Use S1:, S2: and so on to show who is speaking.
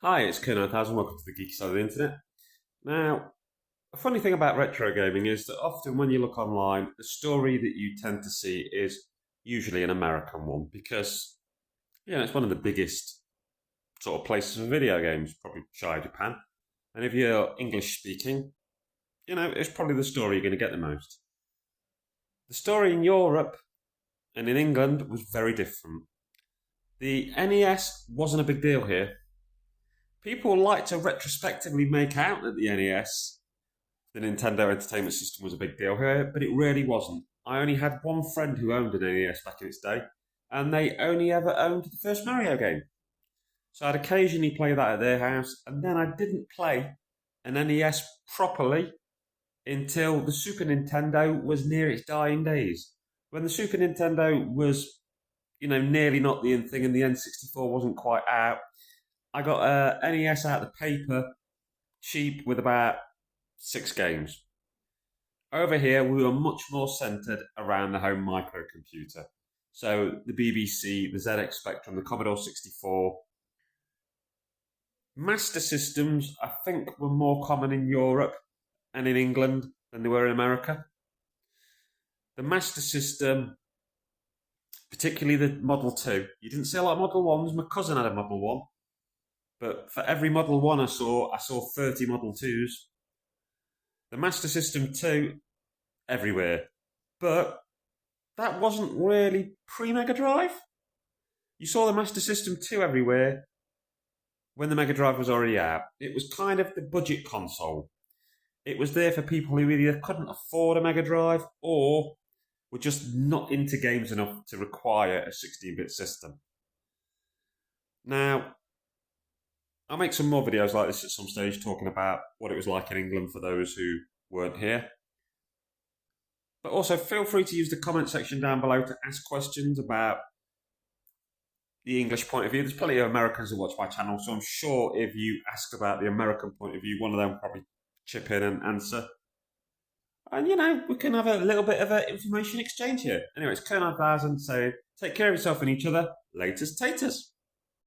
S1: Hi, it's Ken1000. Welcome to the geeky side of the internet. Now, a funny thing about retro gaming is that often when you look online, the story that you tend to see is usually an American one because, it's one of the biggest sort of places for video games, probably shy of Japan. And if you're English speaking, it's probably the story you're going to get the most. The story in Europe and in England was very different. The NES wasn't a big deal here. People like to retrospectively make out that the NES, the Nintendo Entertainment System, was a big deal here, but it really wasn't. I only had one friend who owned an NES back in its day, and they only ever owned the first Mario game. So I'd occasionally play that at their house, and then I didn't play an NES properly until the Super Nintendo was near its dying days. When the Super Nintendo was, nearly not the in thing and the N64 wasn't quite out, I got a NES out of the paper, cheap, with about 6 games. Over here, we were much more centred around the home microcomputer. So the BBC, the ZX Spectrum, the Commodore 64. Master systems, I think, were more common in Europe and in England than they were in America. The Master System, particularly the Model 2, you didn't see a lot of Model 1s. My cousin had a Model 1. But for every Model 1 I saw 30 Model 2s. The Master System 2, everywhere. But that wasn't really pre-Mega Drive. You saw the Master System 2 everywhere when the Mega Drive was already out. It was kind of the budget console. It was there for people who either couldn't afford a Mega Drive or were just not into games enough to require a 16-bit system. Now, I'll make some more videos like this at some stage talking about what it was like in England for those who weren't here. But also feel free to use the comment section down below to ask questions about the English point of view. There's plenty of Americans who watch my channel, so I'm sure if you ask about the American point of view, one of them will probably chip in and answer. And, we can have a little bit of an information exchange here. Anyway, it's Ken1000 saying, take care of yourself and each other. Laters taters.